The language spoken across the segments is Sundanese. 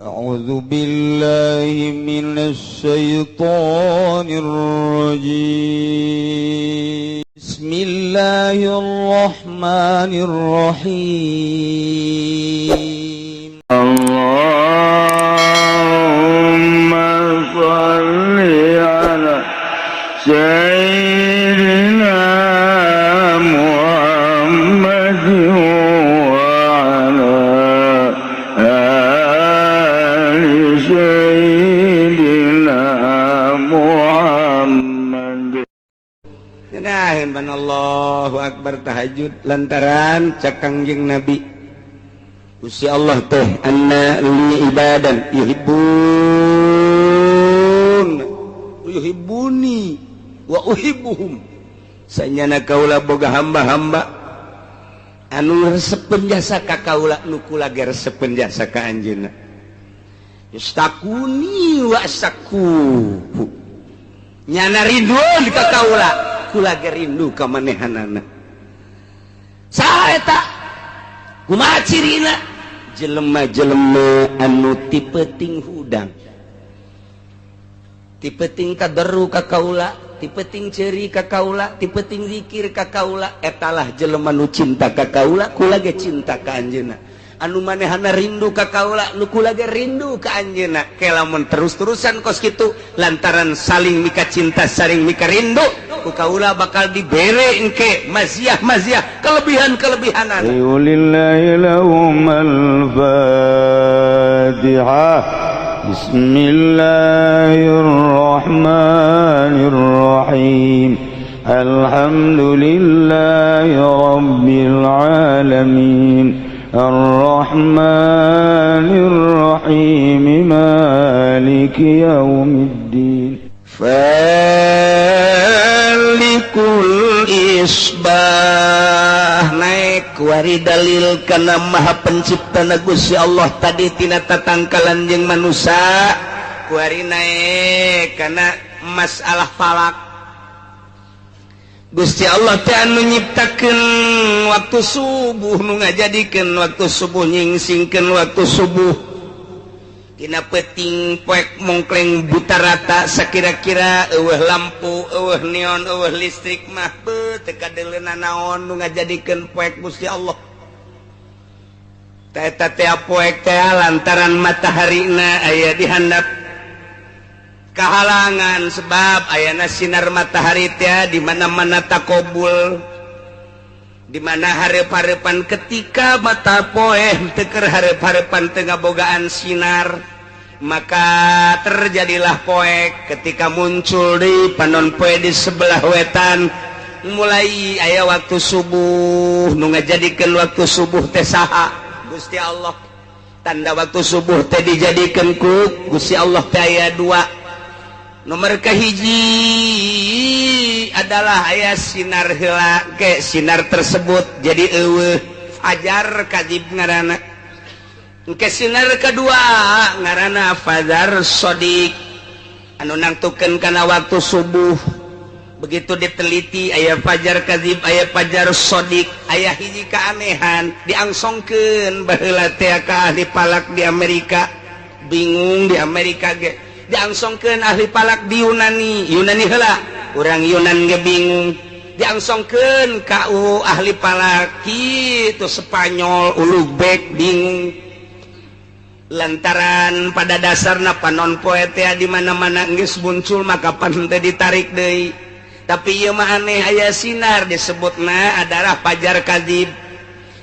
أعوذ بالله من الشيطان الرجيم بسم الله الرحمن الرحيم اللهم صل على سيدنا محمد وعلى آل سيدنا محمد. Ngenahin ban Allahu Akbar tahajud lantaran cakangjing Nabi Gusti Allah teh anna li ibadan yuhibbuni wa uhibbuhum. Sanyana kaula boga hamba-hamba anu resepen jasa ka kaula nu kula ge resepen jasa ka anjeunna. Yastakuni wa astaku. Nyana rinduan ka kaula, kula ge rindu ka manehanana. Saha eta? Kumaha cirina? Jelema-jelema anu ti peuting hudang. Ti peuting kaderu ka kaula, ti peuting ceuri ka kaula, ti peuting zikir ka kaula, etalah jelema nu cinta ka kaula, kula ge cinta ka anjeunna. Anu manehana rindu ka kaula, nu kula ge rindu ka anjeunna. Ke lamun terus-terusan kos kitu lantaran saling mika cinta, saling mika rindu, ku kaula bakal dibere engke maziah-maziah, kelebihan-kelebihanan. Lillahi lahumul Fatihah. Bismillahirrahmanirrahim. Alhamdulillahi rabbil alamin. Ar-Rahmanir-Rahim. Maliki yaumiddin. Falikul isbah. Naik wari dalil kana maha penciptana Gusti Allah tadi tina tatangkalan jeung manusia. Kuari naik kana masalah falak. Gusti Allah teh anu nyiptakeun waktu subuh, nu ngajadikeun waktu subuh, nyingsingkeun waktu subuh tina peuting poek mongkleng buta rata sakira-kira eueuh lampu, eueuh neon, eueuh listrik mah teu kadeuleuna naon nu ngajadikeun poek Gusti Allah. Eta teh poek teh lantaran mataharina aya di handap kahalangan sebab ayana sinar matahari teh di mana-mana takobul, di mana hareup-hareupan ketika mata poe teu keur hareup-hareupan teu ngabogaan sinar, maka terjadilah poek ketika muncul di panon poe di sebelah wetan. Mulai aya waktu subuh nu ngajadikeun waktu subuh teh saha? Gusti Allah. Tanda waktu subuh teh dijadikeun ku Gusti Allah teh aya dua. Nomor kahiji adalah aya sinar heula ke sinar tersebut jadi eueuh fajar kadzib ngaranna. Ke sinar kedua ngaranna fajar shodiq anu nangtukeun kana waktu subuh. Begitu diteliti aya fajar kadzib, aya fajar shodiq, aya hiji keanehan diangsongkeun baheula teh ka ahli palak di Amerika. Bingung di Amerika ge diangsongkeun ahli palak di Yunani heula urang Yunan ge bingung, diangsongkeun ka ahli palak kitu Spanyol Uluzbek bingung lantaran pada dasarna panon poe teh di mana-mana geus muncul maka pan teh ditarik deui. Tapi ieu mah aneh aya sinar disebutna adalah fajar kadzib.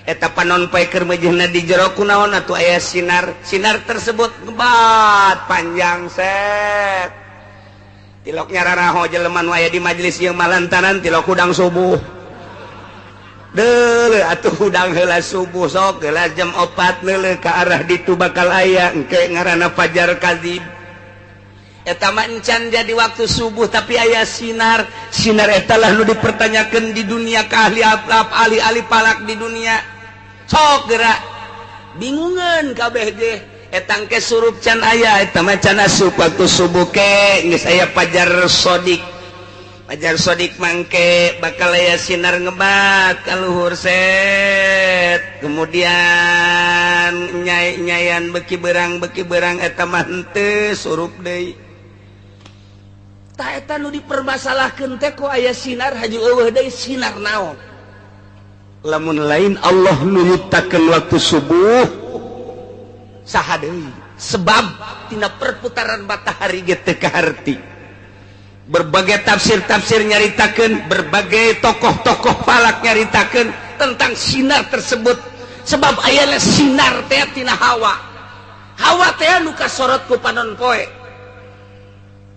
Eta panon poe keur meujeuhna di jero kunaon atuh aya sinar. Sinar tersebut ngebat panjang set. Tilok nyararaho jelema nu aya di majelis ieu malantaran tilok hudang subuh. Deuleu atuh hudang heula subuh sok heula jam 4 leuleuh ka arah ditu bakal aya engke ngaranna fajar kadzib. Eta mah encan jadi waktu subuh tapi aya sinar. Sinar eta lah nu dipertanyakeun di dunia ka ahli palak di dunia. Sok gerak bingungan kabeh ge eta engke surup can aya eta mah can asup waktu subuh ke geus aya fajar shodiq. Fajar shodiq mangke bakal aya sinar ngebat ka luhur set. Kemudian sinan nyayan beki berang eta mah henteu surup deui. Ta eta nu dipermasalahkeun teh ku aya sinar haju eueuh deui sinar naon? Lamun lain Allah nu nyiptakeun waktu subuh saha deui? Sebab tina perputaran matahari ge teu kaharti. Berbagai tafsir-tafsir nyaritakeun, berbagai tokoh-tokoh falak nyaritakeun tentang sinar tersebut. Sebab ayana sinar teh tina hawa. Hawa teh nu kasorot ku panon poe.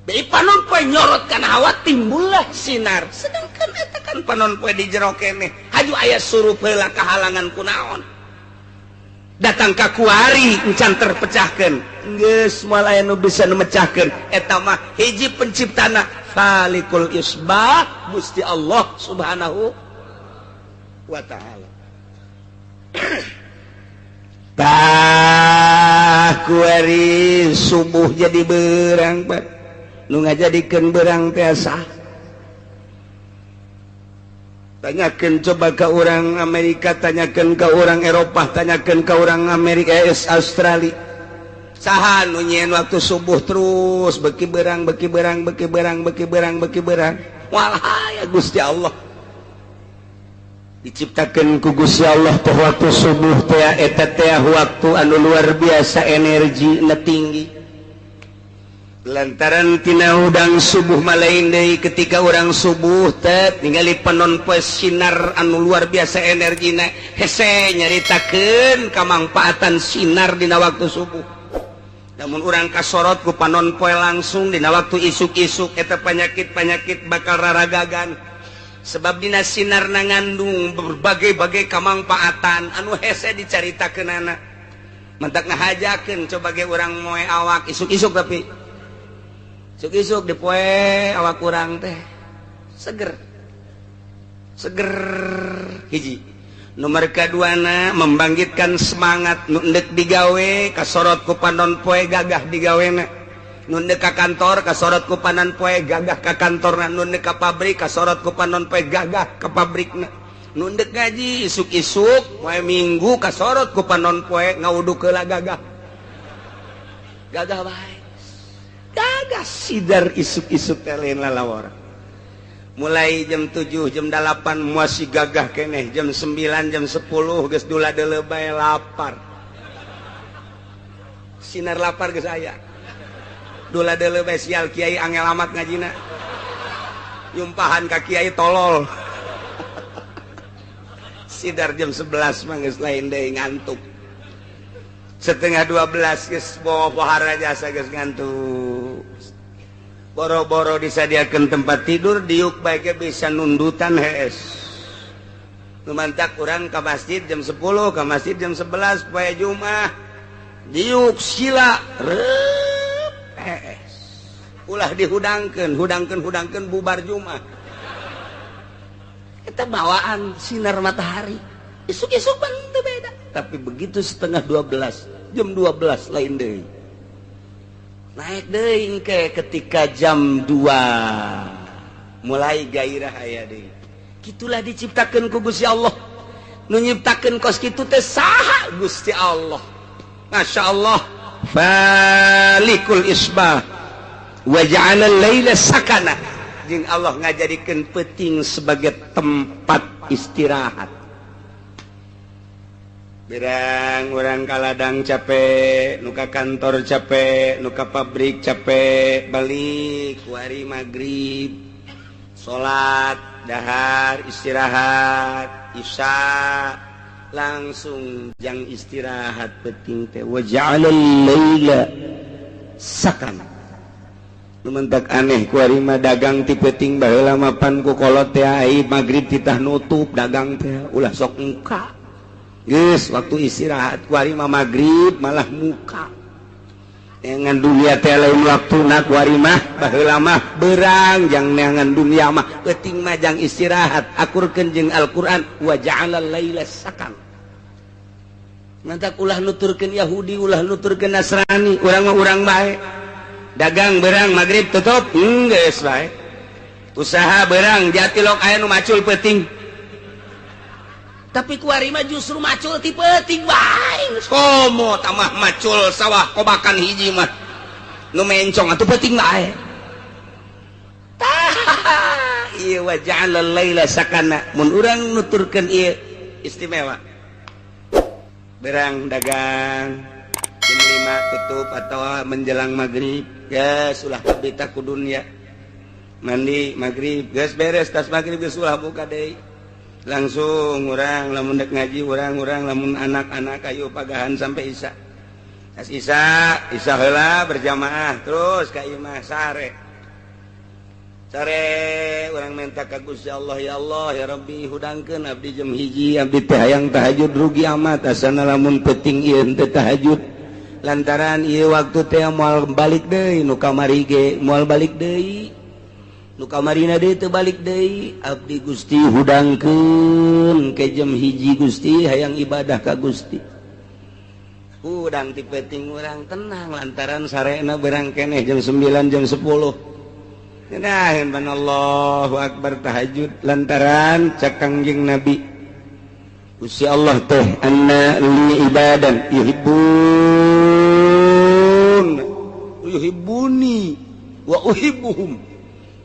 Deui panon poe nyorot kana hawa timbullah sinar. Sedangkan eta kan panon poe di jero keneh. Haju aya surup heula kahalangan ku naon. Datang ka kuari encan terpecahkeun. Geus moal aya nu bisa memecahkeun. Eta mah hiji penciptana Khalikul Isbah Gusti Allah Subhanahu wa taala. Tah kuari subuh jadi berang Pak. Nu ngajadikeun berang teh sah. Tanyakan coba ke orang Amerika, tanyakan ke orang Eropa, tanyakan ke orang Amerika, Australia. Saha nu nyieun waktu subuh terus beki berang. Walahaya Gusti Allah. Diciptakeun ku Gusti Allah teh waktu subuh teh eta teh waktu anu luar biasa energina tinggi. Lantaran tina udang subuh malain deui ketika orang subuh teh ningali panon poe sinar anu luar biasa energina hese nyaritakeun kamangpaatan sinar dina waktu subuh. Namun urang kasorot ku panon poe langsung dina waktu isuk-isuk eta panyakit-panyakit bakal raragagan. Sebab dina sinar ngandung berbagai-bagai kamangpaatan anu hese dicaritakeunana. Mentak ngahajakeun coba ge urang moe awak isuk-isuk tapi isuk-isuk di poe awak kurang teh seger hiji. Nomor kaduana membangkitkan semangat nu endek digawe kasorot ku panon poe gagah digawena. Nu endek ka kantor kasorot ku panon poe gagah ka kantorna. Nu endek ka pabrik kasorot ku panon poe gagah ka pabrikna. Nu endek ngaji isuk-isuk poe minggu kasorot ku panon poe ngawuduk heula gagah bae. Gagah sidar isuk-isuk teh lain lalawara. Mulai jam 7, jam 8 masih gagah keneh, jam 9, jam 10 geus dula deuleu bae lapar. Sinar lapar geus aya. Dula deuleu bae sial kiai angel amat ngajina. Yumpahan ka kiai tolol. Sidar jam 11 mah geus lain deui ngantuk. Setengah 12 geus pohara jasa geus ngantuk. Boro-boro disadiakeun tempat tidur diuk bae ge bisa nundutan hees. Lumantak urang ka masjid jam 10, ka masjid jam 11 poe Jumat. Diuk sila reup hees. Ulah dihudangkeun bubar Jumat. Eta bawaan sinar matahari. Isuk-isuk pan teu beda. Tapi begitu setengah 12, jam 12 lain deui. Naik deui engke ketika jam 2 mulai gairah aya deui. Kitulah diciptakeun ku Gusti Allah. Nu nyiptakeun kos kitu teh saha? Gusti Allah. Masya Allah. Falikul isbah wa ja'ala al-laila sakana. Jeung Allah ngajadikeun peuting sebagai tempat istirahat. Berang orang kaladang capek, nuka kantor capek, nuka pabrik capek, balik kuari maghrib, sholat, dahar, istirahat, isya, langsung jang istirahat penting teh. Wa ja'alal laila sakan. Lumentak aneh kuari mah dagang ti penting baheula mapan ku kolot teh ai maghrib titah nutup dagang teh ulah sok engka. Geus waktu istirahat kuari mah magrib malah muka. Dengan dunia teh lain waktuna kuari mah baheula mah beurang jang neangan dunia mah penting mah jang istirahat. Akurkeun jeung Al-Qur'an wa ja'alal laila sakan. Mantak ulah nuturkeun Yahudi, ulah nuturkeun Nasrani, urang mah urang bae. Dagang beurang magrib tutup, geus bae. Usaha beurang jatilok aya nu macul peuting. tapi kuari mah justru macul ti peuting bae komo tamah macul sawah kobakan hiji mah nu mencong atuh peuting bae tah ieu wa ja'alal laila sakana mun urang nuturkeun ieu istimewa berang dagang jam 5 tutup atau menjelang maghrib geus ulah kabeh ku dunya mandi maghrib geus beres tas maghrib geus ulah buka deui langsung urang lamun dek ngaji urang lamun anak-anak ayo pagahan sampai isya tas isya heula berjamaah terus ka ieu mah sare urang minta ka Gusti Allah ya Rabbi hudangkeun abdi jam hiji abdi teh hayang tahajud rugi amat asana lamun peuting ieu teh tahajud lantaran ieu waktu teh moal balik deui nu kamari ge moal balik deui nu kamarina deui teu balik deui abdi Gusti hudangkeun ke jam hiji Gusti hayang ibadah ka Gusti hudang ti peuting urang tenang lantaran sarena berang keneh jam 9 jam 10 ngenaheun ban Allahu akbar tahajud lantaran cak Kangjeng Nabi Gusti Allah teh anna li ibadan yuhibbuni wa uhibbuhum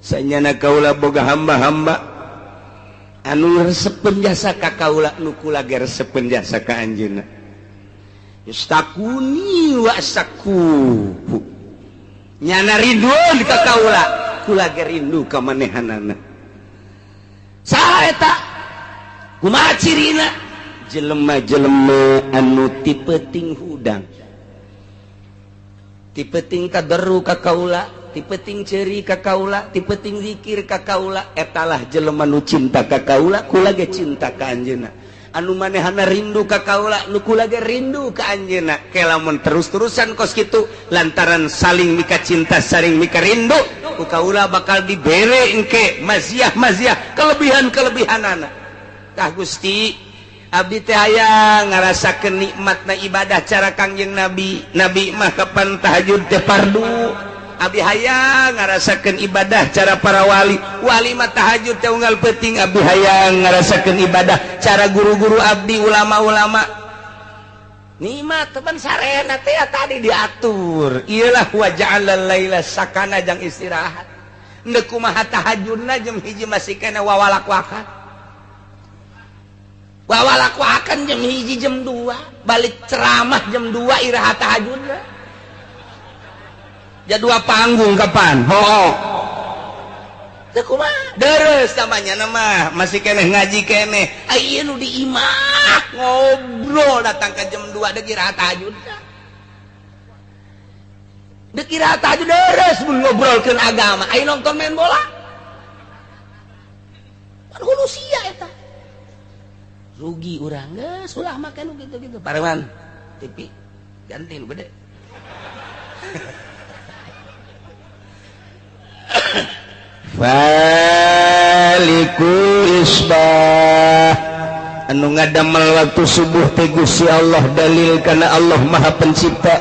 sanyana kaula boga hamba-hamba anu resepen jasa ka kaula nu kula ge resepen jasa ka anjeunna yustakuni wa sakuhu nyana ridun ka kaula kula ge rindu ka manehanana saha eta kumaha cirina jelema-jelema anu ti peuting hudang ti peuting tadarru ka kaula ti peuting ceuri ka kaula ti peuting zikir ka kaula etalah jelema nu cinta ka kaula kula ge cinta ka anjeunna anu manehana rindu ka kaula nu kula ge rindu ka anjeunna ke lamun terus-terusan kos kitu lantaran saling mika cinta saling mika rindu ku kaula bakal dibere engke maziah-maziah kelebihan-kelebihanana tah Gusti abdi teh hayang ngarasakeun nikmatna ibadah cara Kangjeng Nabi mah kapan tahajud teh fardu abdi hayang ngarasakeun ibadah cara para wali mah tahajud teh unggal peuting abdi hayang ngarasakeun ibadah cara guru-guru abdi ulama-ulama nikmat teman sarena teh tadi diatur iyalah wa ja'alal laila sakana jang istirahat endeu kumaha tahajudna jam hiji masih kana wawalak-wakan jam hiji jam 2 balik ceramah jam 2 iraha tahajudna jadwal panggung kapan teu kumaha deres namanya mah masih keneh ngaji keneh ieu nu diimah ngobrol datang ke jam 2 deuk iraha tahajudna deuk iraha tahajud deres mun ngobrolkeun agama aya nonton main bola kan hulu sia eta rugi urang geus ulah make nu kitu-kitu parewan TV ganti nu gede Faliku isbah anu ngadamel waktu subuh teh Gusti Allah dalil kana Allah Maha Pencipta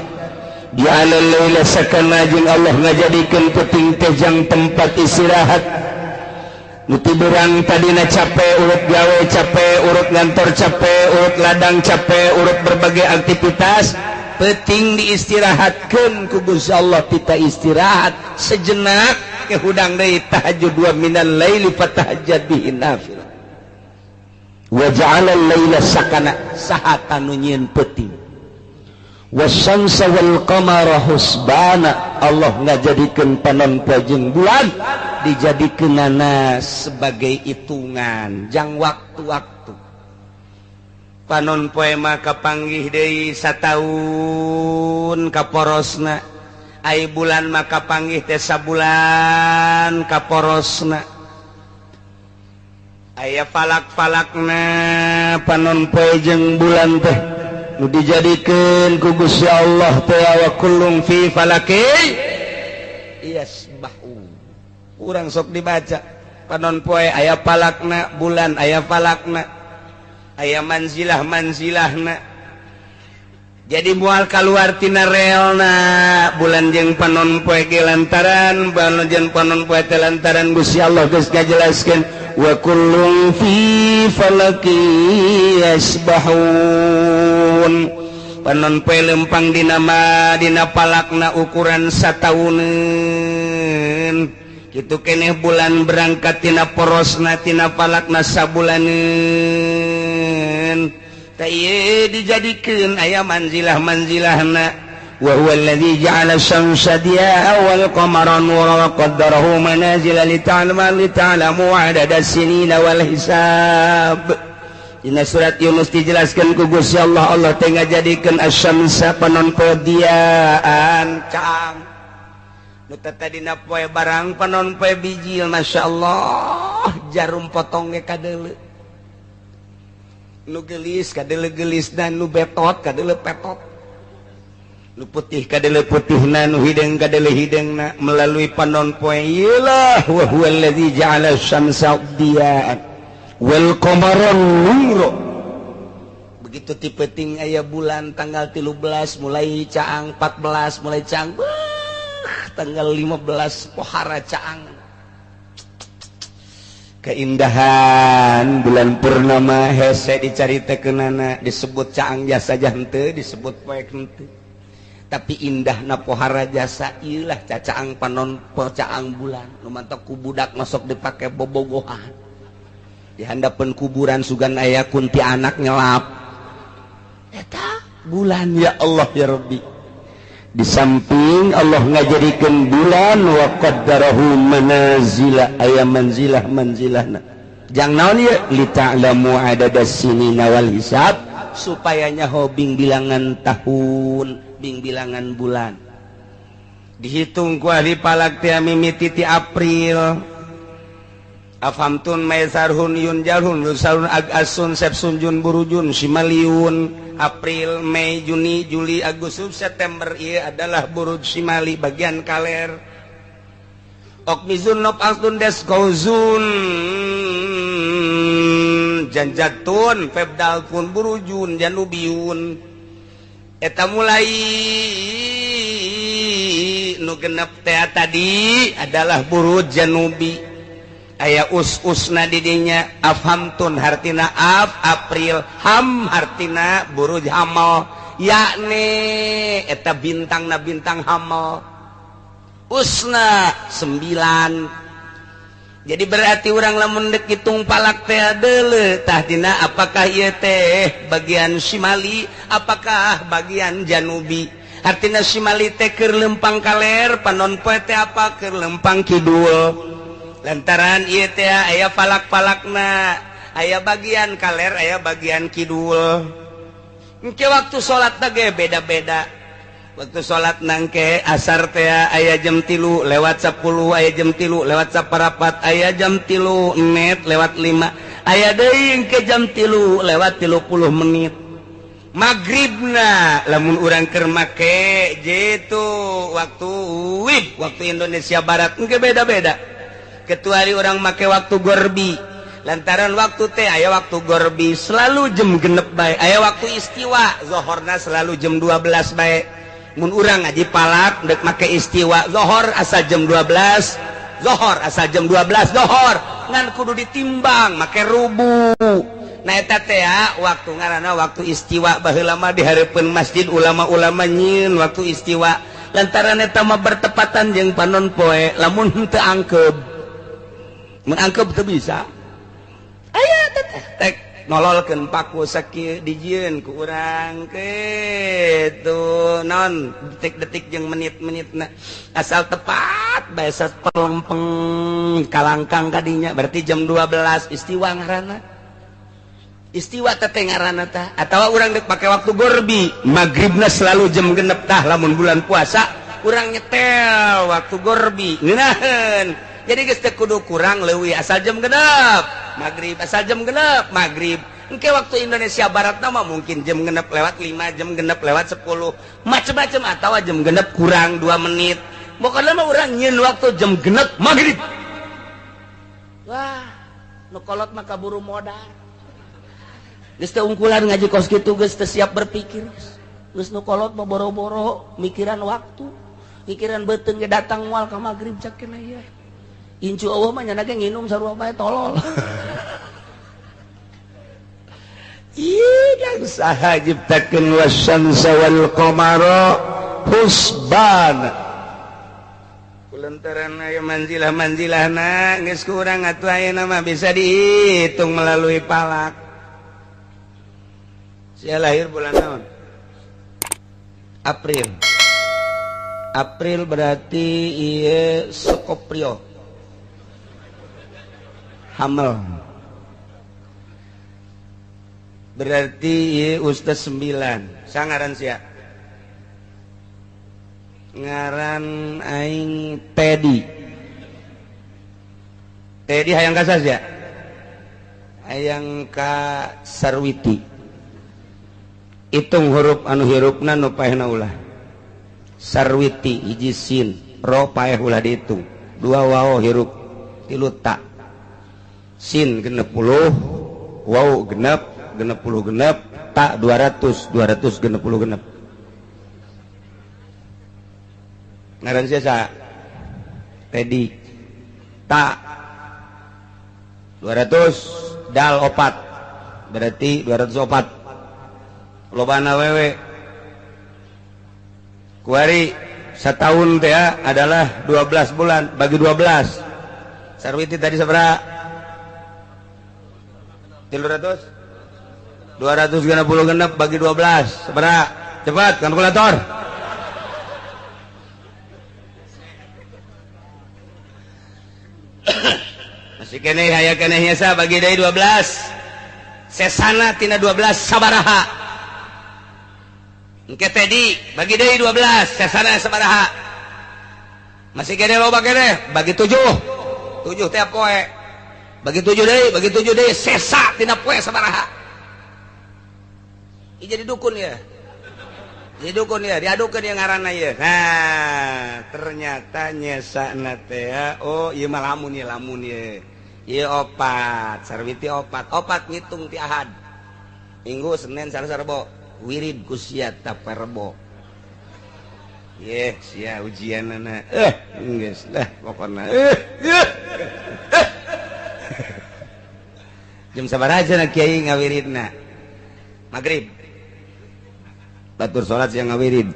dia laila sakana jeung Allah ngajadikeun peuting teh jang tempat istirahat nuti berang tadina capek urut gawe capek urut ngantor capek urut ladang capek urut berbagai aktivitas peuting diistirahatkeun ku Gusti Allah kita istirahat sejenak ke hudang deui tahajud wa minal laili fatahajjad bihi nafilah wa ja'alal laila sakana saha tanu nyieun peuting wasyamsa wal qamara husbana Allah ngajadikeun panon poe jeung bulan dijadikeunana sebagai hitungan jang waktu-waktu panon poe mah kapanggih deui sataun kaporosna ai bulan mah kapanggih teh sabulan kaporosna aya falak-falakna panon poe jeung bulan teh nu dijadikeun ku Gusti Allah teh wa kullum fi falaki yasbahu urang sok dibaca panon poe aya falakna bulan aya falakna aya manzilah-manzilahna jadi moal kaluar tina reelna bulan jeung panon poe ge lantaran bulan jeung panon poe teh lantaran Gusti Allah geus ngajelaskeun wa kullun fi falaki yasbahun panon poe lempang dina palakna ukuran satauneun kitu keneh bulan berangkat tina porosna tina palakna sabulaneun ta ieu dijadikeun aya manzilah-manzilahna wa huwa alladzi ja'ala asy-syamsa diya'an wal qamara nuran wa qaddarahu manazila lita'lamu 'adada as-sinina wal hisab. Dina surat Yunus dijelaskeun ku Gusti Allah teh ngajadikeun asy-syamsa panon poe diya'an caang nu teh dina poe barang panon poe bijil masyaallah jarum potong ge kadeuleu nu geulis kadeuleu geulis dan nu betot kadeuleu petot nu putih kadeuleu putihna nu hideng kadeuleu hidengna melalui panon poe ieulah wa huwa allazi ja'ala asy-syamsa diya'an wal qamara nura begitu ti peuting aya bulan tanggal 13 mulai caang 14 mulai caang tanggal 15 pohara caang keindahan bulan purnama hese dicaritakeunana disebut caang jasa henteu disebut poe henteu tapi indahna pohara jasa ieulah cacaang panon caang bulan nu mantok ku budak masuk dipake bobogohan di handapeun kuburan sugan aya kunti anak nyelap eta bulan ya Allah ya Rabbi di samping Allah ngajadikeun bulan wa qaddarahu manazila aya manzilah-manzilahna jang naon ieu lita'lamu adadas sinina wal hisab supaya nyaho bing bilangan tahun bing bilangan bulan dihitung ku ahli palak teh mimiti ti April afamtun maisarhun yunjalhun rusarun agasun sepsun jun burujun simaliun April, Mei, Juni, Juli, Agustus, September ieu adalah buruj simali bagian kaler okmizun nop astun deskauzun janjatun febdalpun burujun janubiyun eta mulai nu genep teh tadi adalah buruj janubi aya us-usna di dinya afhamtun hartina April ham hartina buruj hamal yakni eta bintangna bintang hamal usna 9 jadi berarti urang lamun deuk hitung palak teh deuleu tah dina apakah ieu teh bagian shimali apakah bagian janubi artina shimali teh keur lempang kaler panon poe teh apa keur lempang kidul lantaran ieu teh aya palak-palakna aya bagian kaler aya bagian kidul engke waktu salat ge beda-beda waktu salat nangke asar teh aya jam 3 lewat 10 aya jam 3 lewat 4 aya jam 3 menit lewat 5 aya deui engke jam 3 lewat 30 menit magribna lamun urang keur make jitu waktu Indonesia Barat engke beda-beda kecuali orang make waktu gorbi lantaran waktu teh aya waktu gorbi selalu jam genep bae aya waktu istiwa zohorna selalu jam 12 bae mun urang ngaji palak dek make istiwa zohor asa jam 12 zohor asa jam 12 zohor ngan kudu ditimbang make rubu nah eta teh waktu ngaranna waktu istiwa baheula mah di hareupeun masjid ulama-ulama nyieun waktu istiwa lantaran eta mah bertepatan jeung panon poe lamun henteu angkeub mengangkep teu bisa aya tek nololkeun paku sakieu dijieun ku urang kitu non detik-detik jeung menit-menitna asal tepat bae pelempeng kalangkang kadinya berarti jam 12 istiwa ngaranna istiwa teh ngaranna tah atawa urang deuk pake waktu gorbi magribna selalu jam genep tah lamun bulan puasa urang nyetel waktu gorbi ngeunaheun jadi geus teu kudu kurang leuwih asal jam genep magrib asal jam genep magrib engke waktu Indonesia Barat mah mungkin jam genep lewat 5 jam genep lewat 10 macam-macam atawa jam genep kurang 2 menit pokona mah urang nyieun waktu jam genep magrib wah nu kolot mah kaburu modal geus teu ungkulan ngaji kos kitu geus teu siap berpikir geus nu kolot mah boro-boro mikiran waktu pikiran beuteung ge datang moal ka magrib cak kena ieu incu Allah mah nya ge nginum sarua bae tolol. Iya saha ciptakeun wasyamsa wal qamara husbana. Kulantaran aya manzilah-manzilahna geus kurang atuh ayeuna mah bisa dihitung melalui palak. Sia lahir bulan naon? April. April berarti ieu Skoprio. Hamel. Berarti ieu Ustaz 9. Sangaran sia? Ngaran aing Teddy. Teddy hayang ka sia? Hayang ka Sarwiti. Hitung huruf anu hirupna nu paehna ulah. Sarwiti hiji sin, ro paeh ulah dihitung. 2 waw hirup, 3 ta. Sin 60, waw genep, 60 genep, ta 200, 200 60 genep. Ngaran sia Teddy. Ta 200 dal opat. Berarti 204. Lobana wewe. Kuari setahun teh adalah 12 bulan bagi 12. Sarwiti tadi sabaraha? 300? 260 genep bagi 12 sabaraha? Cepat kalkulator. Masih keneh aya kenehnya sa bagi deui 12. Sesana tina 12 sabaraha? Engke Tedi bagi deui 12, sesana sabaraha? Masih keneh loba keneh bagi 7. 7 teh poe. Bagi 7 deui, sesa tina poe sabaraha? Ieu jadi dukun ya. Jadi dukun ya, diadukeun yang ngaranna ieu. Nah, ternyata nyesana teh oh ieu mah lamun ieu. Ieu opat, Sarwiti opat. Opat ngitung ti Ahad. Minggu, Senin, Selasa, Rebo. Wirid ku sia tape Rebo. Yeh, sia ujianana. Geus lah pokona. Jam sabaraha cenah Kiai ngawiridna? Maghrib. Batur salat siang ngawirid.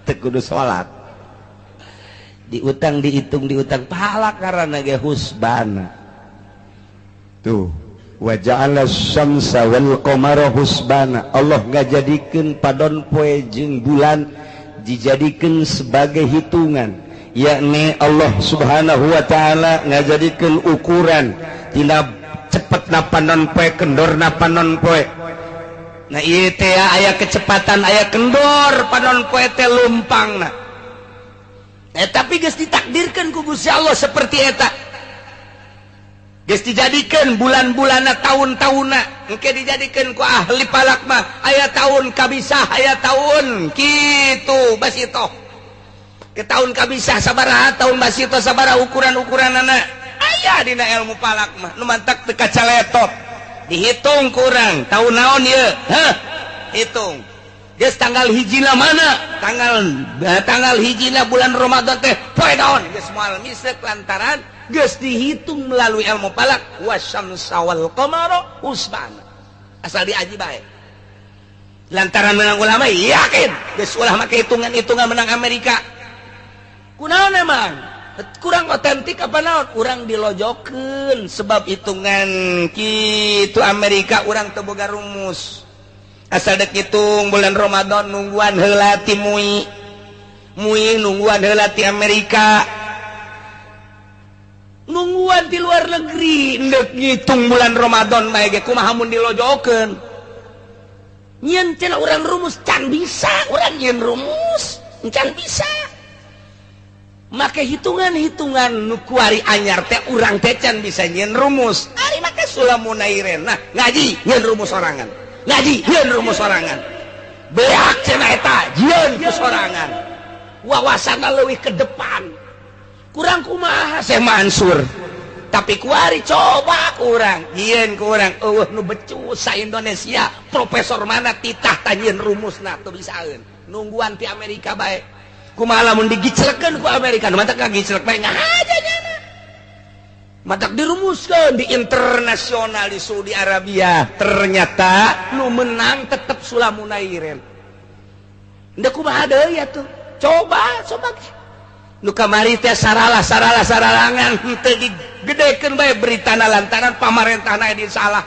Teu kudu salat. Diutang dihitung diutang pahala karena ge husbana. Tuh, wa ja'ala syamsa wal qamara husbana. Allah ngajadikeun padon poe jeung bulan dijadikeun sebagai hitungan, yakni Allah Subhanahu wa taala ngajadikeun ukuran tina cepetna panon poe kendorna panon poe. Nah ieu teh aya kecepatan aya kendor panon poe teh lumpangna. Tapi geus ditakdirkeun ku Gusti Allah seperti eta. Geus dijadikeun bulan-bulanna tahun-tahunna, engke dijadikeun ku ahli palak mah aya tahun kabisah, aya tahun kitu basito. Ke tahun kabisah sabaraha, tahun basito sabaraha ukuran-ukuranana. Aya dina ilmu palak mah nu mantak teu kacaletot. Dihitung kurang tahun naon ieu? Hitung. Geus tanggal hijina mana? Tanggal hijina bulan Ramadan teh poe naon? Geus moal misek lantaran geus dihitung melalui ilmu falak wasyamsa wal qamara husbana. Asal diaji bae. Lantaran menang ulama yakin geus ulah make hitungan-hitungan menang Amerika. Kunaon emang? Kurang otentik apa naon? Urang dilojokeun sebab hitungan kitu Amerika urang teu boga rumus. Asal dek hitung bulan Ramadan nungguan heula ti MUI nungguan heula ti Amerika, nungguan ti luar negeri ndek ngitung bulan Ramadan bae ge kumaha mun dilojokeun. Nyen cenah urang rumus can bisa, urang nyen rumus can bisa. Make hitungan-hitungan nu kuari anyar teh urang teh can bisa nyen rumus. Ari make sulamunairen. Nah, ngaji nyen rumus sorangan. Ngaji hieun rumus sorangan. Beak cenah eta hieun ku sorangan. Wawasanna leuwih ke depan. Kurang kumaha Syekh Mansur. Tapi kuari coba kurang. Hieun ku urang eueuh nu becus sa Indonesia. Profesor mana titah tanyieun rumusna teu bisaeun. Nungguan ti Amerika bae. Kumaha lamun digiclekeun ku Amerika, nu mantep kagiclek bae ngahaja nya. matak dirumuskan di internasional di Saudi Arabia. Ternyata nu menang tetap Sulamunairen. Nda kumaha deui atuh. Coba nu kamari teh saralangan henteu digedekeun bae beritana lantaran pamarentahna di salah.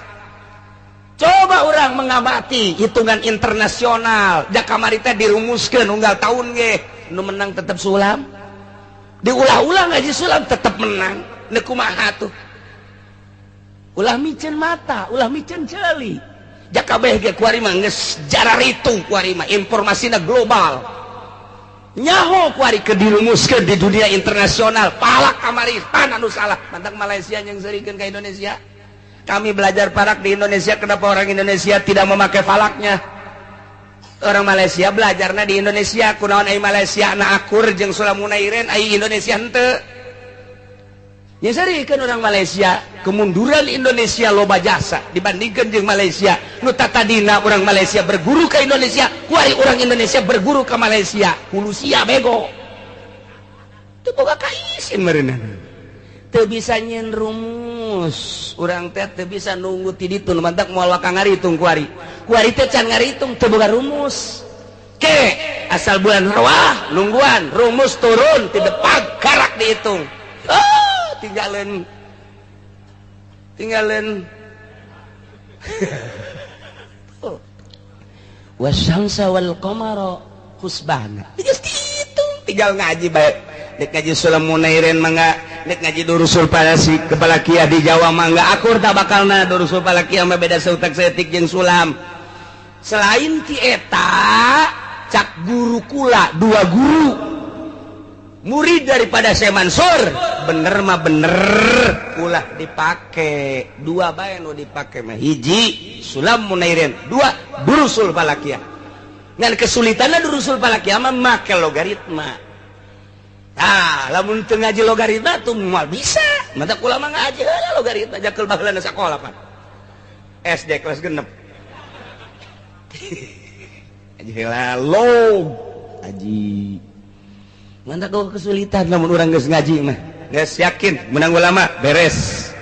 Coba orang mengamati hitungan internasional. Jak kamari teh dirumuskeun unggal tahun ge nu menang tetap Sulam. Diulah-ulah ngaji Sulam tetap menang. Nu kumaha tuh? Ulah micen mata, ulah micen ceuli. Jak kabeh ge kuari mah geus jararitung kuari mah informasina global. Nyaho kuari kedirumuskeun di dunia internasional. Palak kamari pan anu salah. Mantang Malaysia yang serikeun ka Indonesia. Kami belajar palak di Indonesia, kenapa orang Indonesia tidak memakai falaknya? Orang Malaysia belajarna di Indonesia, kunaon ai Malaysia na akur jeung Sulamunairen, ai Indonesia henteu. Ya sarikeun orang Malaysia, kemunduran Indonesia loba jasa dibandingkan jeung Malaysia. Nu tatadina orang Malaysia berguru ke Indonesia, kuari orang Indonesia berguru ke Malaysia. Hulusia bego. Teu boga kaisin meureunna. Teu bisa nyeun rumus. Urang teh teu bisa nunggu ti ditu mantak moal ka ngaritung kuari. Kuari teh can ngaritung teu boga rumus. Ke asal bulan Rawah nungguan rumus turun ti depan karak dihitung. Tinggalin wasyamsa wal qamara husbana. Tinggal ngaji bae. Dek ngaji Sulamunairen mangga, dek ngaji Durusul Falakiyah di Jawa mangga akur tak bakalna Durusul Falakiyah mah beda seutak setik jeung Sulam. Selain ti eta cak guru kula dua guru murid daripada Syekh Mansur, bener mah bener ulah dipake dua bae nu dipake mah hiji Sulamunairen, dua Durusul Falakiyah. Ngan kesulitanna Durusul Falakiyah mah make logaritma. Lamun teu ngaji logaritma tuh moal bisa. Mata kula mah ngaji heula logaritma jakeul baheulana sakola Pak. SD kelas 6. Aji heula log aji. Mantap kau kesulitan namun orang geus ngaji mah. Geus yakin menang ulama beres.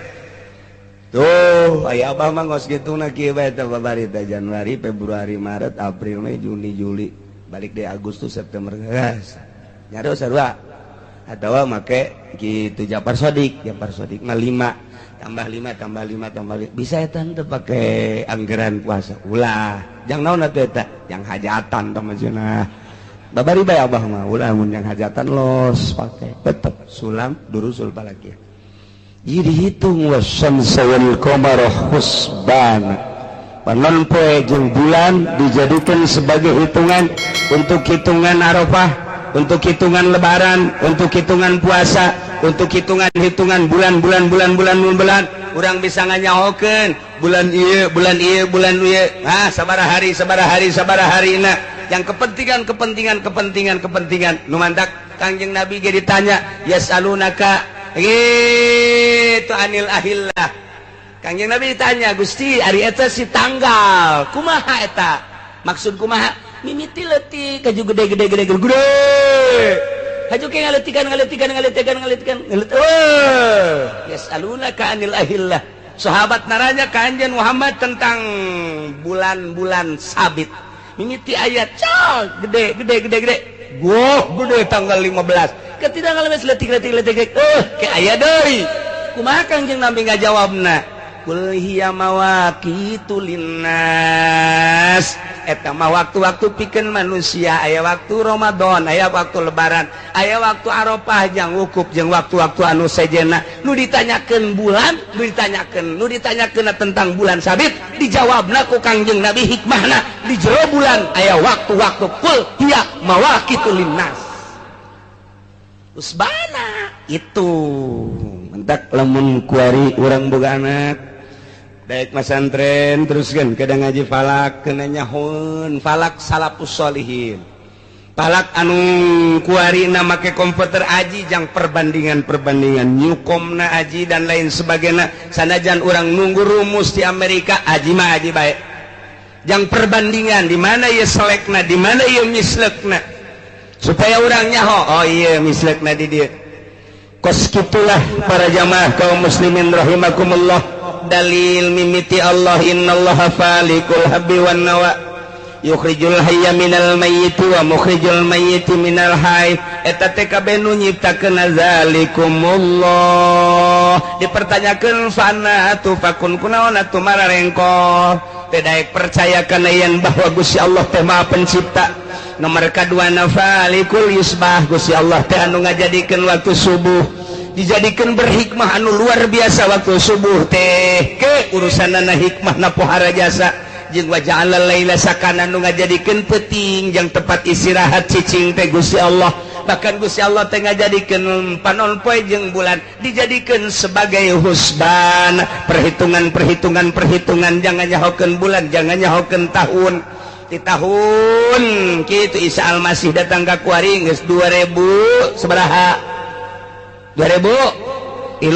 Tuh, aya abah mah ngos kituna kieu bae teh babarita Januari, Februari, Maret, April, Mei, Juni, Juli. Balik deh Agustus, September geus. Nyaro sarua. Atawa make kitu Japar Sodik mah 5 tambah 5 bisa eta teu pake anggaran puasa. Ulah, jang naon atuh eta? Yang hajatan tah maksudna. Babari bae abah mah ulah mun yang hajatan los pake tetep Sulam Durusul Falakiyah. Jadi dihitung wasyamsa wal qamara husbana. Panon poe jeung bulan dijadikan sebagai hitungan untuk hitungan Arafah, untuk hitungan Lebaran, untuk hitungan puasa, untuk hitungan bulan. Urang bisa nganyahokeun bulan ieu, bulan ieu. Sabaraha harina. Yang kepentingan nu mantak Kangjeng Nabi ge ditanya yasalunaka itu anil ahillah. Kangjeng Nabi ditanya, Gusti ari eta si tanggal kumaha eta? Maksud kumaha? Mimiti leutik kaju gede haju ke ngaletikan yasalunaka anil ahillah. Sahabat naranya ka anjeun Muhammad tentang bulan-bulan sabit. Mimiti ayat gede gede tanggal 15 ketika ngalemes letik ke ayat deui kumaha Kangjeng Nabi ngajawabna qul hiya mawaqitu linnas. Eta mah waktu-waktu pikeun manusia, aya waktu Ramadan, aya waktu Lebaran, aya waktu Arafah jeung wukuf jeung waktu-waktu anu sejenna. Nu ditanyakeun bulan, nu ditanyakeun tentang bulan sabit, dijawabna ku Kangjeng Nabi hikmahna di jero bulan aya waktu-waktu qul hiya mawaqitu linnas. Usbana itu mentak lamun kuari urang boga anak daek masantren teruskan kadang ngaji falak kena nyahun falak salafus sholihin falak anu kuarina make komputer aji jang perbandingan nyukomna aji dan lain sebagainya sanajan orang nunggu rumus di Amerika aji mah aji baik jang perbandingan di mana ieu selekna di mana ieu mislekna supaya orang nyaho oh iya mislekna di dieu kos kitulah para jamaah kaum muslimin rahimakumullah dalil mimiti Allah innallaha falikul habbi wan nawa yukhrijul hayya minal mayyiti wa mukhrijul mayyiti minal hayy eta teh kabeh nu nyiptakeun zalikumullah dipertanyakeun fana tu fakun kunaon atuh mararengko teh daek percaya kana yen bahwa Gusti Allah teh Maha Pencipta nomor kadua nafalikul yusbah Gusti Allah teh anu ngajadikeun waktu subuh dijadikan berhikmah anu luar biasa waktu subuh teh ke urusanana hikmahna pohara jasa jeung wa ja'alal laila sakana anu ngajadikeun peuting jeung tempat istirahat cicing teh Gusti Allah bahkan Gusti Allah teh ngajadikeun panon poe jeung bulan dijadikeun sebagai husban perhitungan jangan nyahokeun bulan jangan nyahokeun tahun di tahun kitu Isa Al-Masih datang ka kuari geus 2000 sabaraha 2015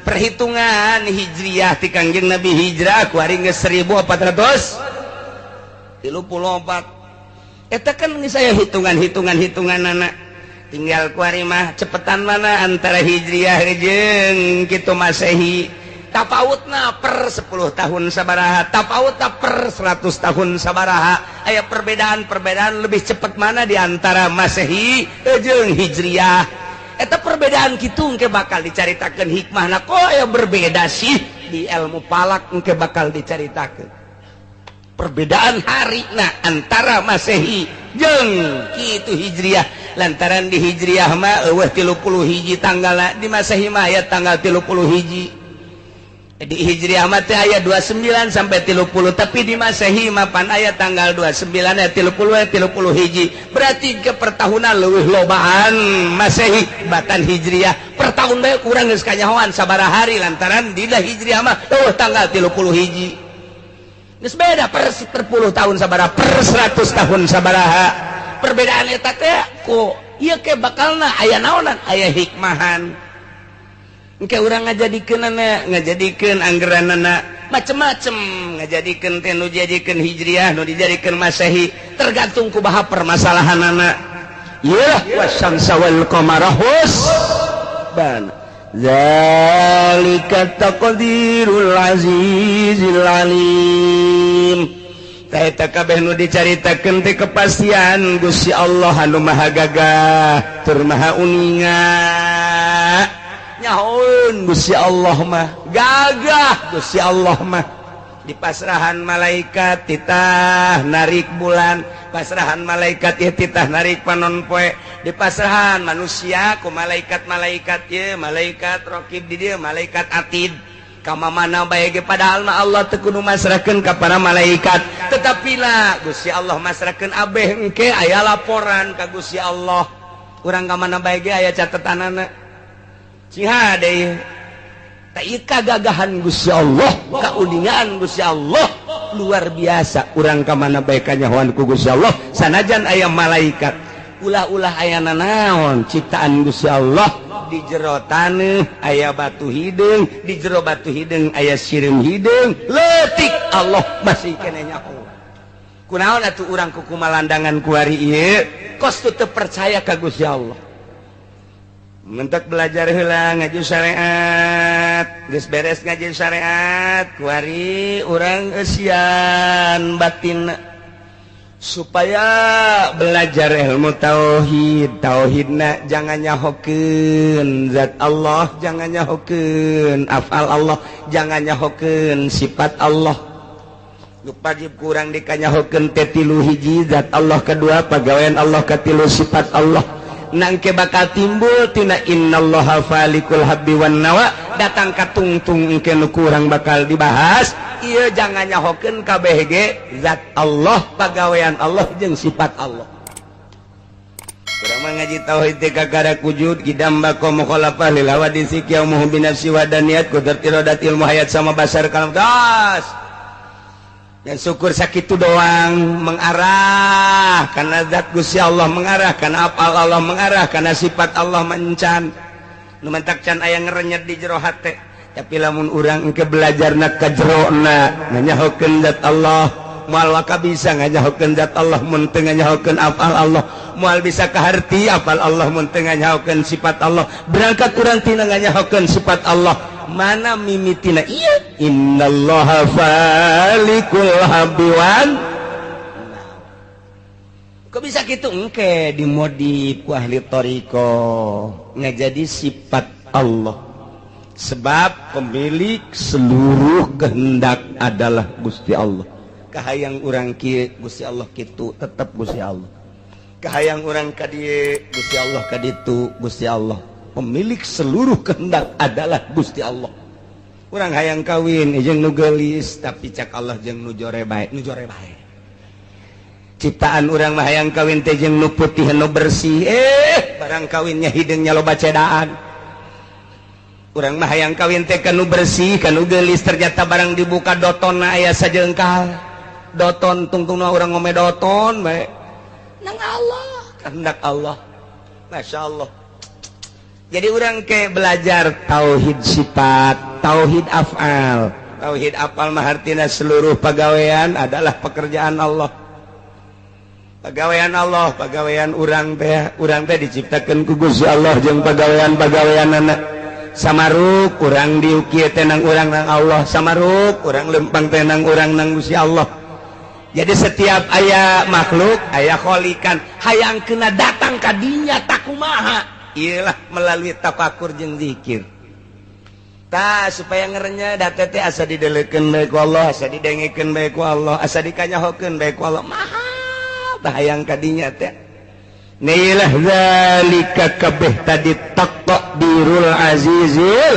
perhitungan hijriyah ti Kangjeng Nabi hijrah kuari geus 1434 eta kan geus aya hitungan-hitunganana tinggal kuari mah cepetan mana antara hijriyah jeung kitu Masehi tapautna per 10 tahun sabaraha tapautna per 100 tahun sabaraha aya perbedaan lebih cepat mana di antara Masehi jeung hijriyah eta perbedaan kitu engke bakal dicaritakeun hikmahna kok aya berbeda sih di ilmu falak engke bakal dicaritakeun perbedaan harina antara Masehi jeung kitu hijriyah lantaran di hijriyah mah eueuh 30 hiji tanggalna di Masehi mah aya tanggal 30 hiji di hijriyah mah teh aya 29 sampai 30 tapi di Masehi mah pan aya tanggal 29 aya 30 hiji berarti ke pertahunan leuwih lobaan Masehi batan hijriyah per tahun bae kurang geus kanyahoan sabaraha hari lantaran di hijriyah mah tanggal 30 hiji geus beda per 10 tahun sabaraha per 100 tahun sabaraha perbedaan eta teh ku ieu ke bakalna aya naonan aya hikmahan engke urang ngajadikeun anggeranana macem-macem ngajadikeun teh nu dijadikeun hijriyah nu dijadikeun Masehi tergantung kumaha permasalahanana ieu wasyamsa wal qamara husban zalika taqdirul azizil alim eta kabeh nu dicaritakeun teh kepastian Gusti Allah anu maha gagah tur maha uninga nyahoun Gusti Allah mah gagah Gusti Allah mah di pasrahan malaikat titah narik bulan pasrahan malaikat ieu titah narik panon poe di pasrahan manusia ku malaikat-malaikat ieu malaikat raqib di dieu malaikat atid kamana bae ge padahal mah Allah teu kudu masrahkeun ka para malaikat tetapi lah Gusti Allah masrahkeun abeh engke aya laporan ka Gusti Allah urang ka mana bae ge aya catetanana ciha deui ta ieu kagagahan Gusti Allah kauningan Gusti Allah luar biasa urang ka mana bae kanyahoan ku Gusti Allah sanajan aya malaikat ulah-ulah aya naon ciptaan Gusti Allah di jero taneuh aya batu hideung di jero batu hideung aya sireum hideung leutik Allah masih keneh nyaho kunaon atuh urang kuku malandangan kuari ieu kos teu percaya ka Gusti Allah mentek belajar heula ngaji syariat geus beres ngaji syariat kuari urang eusian batin supaya belajar ilmu tauhidna jangan nyahokeun zat Allah jangan nyahokeun afal Allah jangan nyahokeun sifat Allah nu wajib kurang dikanyahokeun teh 3 hiji zat Allah kedua pagawean Allah katilu sifat Allah nangke bakal timbul tina innallaha falikul habbi wan nawa datang ka tungtung engke nu kurang bakal dibahas ieu jangan nyahokeun kabeh ge zat Allah pagawean Allah jeung sifat Allah urang mah ngaji tauhid teh kakara wujud qidam baqo mukhalafah lil hawadits qiyamuhu binafsi wa daniyat qudrat iradat ilmu hayat sama basar kalam das dan syukur sakitu doang mengarah karena zat Gusti Allah mengarah karena apal Allah mengarah karena sifat Allah mencan nu mentak can aya ngerenyet di jero hate tapi lamun urang engke belajarna ka jerona nganyahokeun zat Allah moal waka bisa nganyahokeun zat Allah mun teu nganyahokeun apal Allah moal bisa kaharti apal Allah mun teu nganyahokeun sifat Allah berangkat urang tina nganyahokeun sifat Allah mana mimitina iya innallaha falikul habiwan. Kok bisa gitu engke dimodif ku ahli toriko ngajadi sifat Allah sebab pemilik seluruh kehendak adalah Gusti Allah. Kahayang urang kieu Gusti Allah kitu tetep Gusti Allah. Kahayang urang ka dieu Gusti Allah ka ditu Gusti Allah. Pemilik seluruh kehendak adalah Gusti Allah. Urang hayang kawin jeung nu geulis tapi cak Allah jeung nu jore bae, nu jore bae. Ciptaan urang mah hayang kawin teh jeung nu putih nu bersih, barang kawinnya hideungnya loba cedaan. Urang mah hayang kawin teh kanu bersih, kanu geulis ternyata barang dibuka dotonna aya sajengkal. Doton tungtungna urang ngome doton bae. Nang Allah, kehendak Allah. Masya Allah. Jadi urang ke belajar tauhid sifat, tauhid af'al. Tauhid af'al mah artina seluruh pagawean adalah pekerjaan Allah. Pagawean Allah, pagawean urang teh diciptakeun ku Gusti Allah jeung pagawean-pagaweanana. Samaruk urang diukieu teh nang urang nang Allah, samaruk urang lempang teh nang urang nang Gusti Allah. Jadi setiap aya makhluk aya kholikan hayang kena datang ka dinya tak kumaha iyalah melalui tafakur jeung zikir tah supaya ngerenya date teh asa dideleukeun bae ku Allah asa didengekeun bae ku Allah asa dikanyahokeun bae ku Allah mahal tah hayang ka dinya teh nailah zalika kabeh tadi taqdirul azizil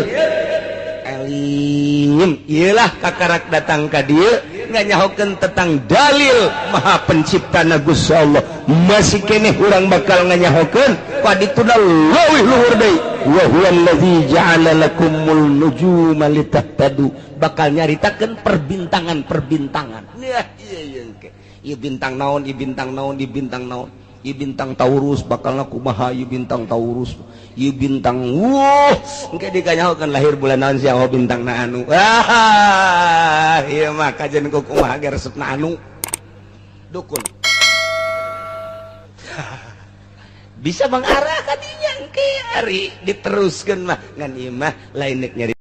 alim iyalah kakarak datang ka dieu nganyahokeun tentang dalil maha penciptana Gusti Allah masih keneh urang bakal nganyahokeun padituna leuwih luhur deui wa huwa allazi ja'ala lakumul nujuma litahtadu bakal nyaritakeun perbintangan-perbintangan nah ieu engke ieu bintang naon ieu bintang naon ieu bintang naon ieu bintang Taurus bakalna kumaha ieu bintang Taurus ieu bintang engke dikanyahokeun lahir bulan naon sia bintangna anu ieu mah kajen ku kumaha ge resepna anu dukun bisa mengarah ka dinya engke ari diteruskeun mah ngan ieu mah lain nyari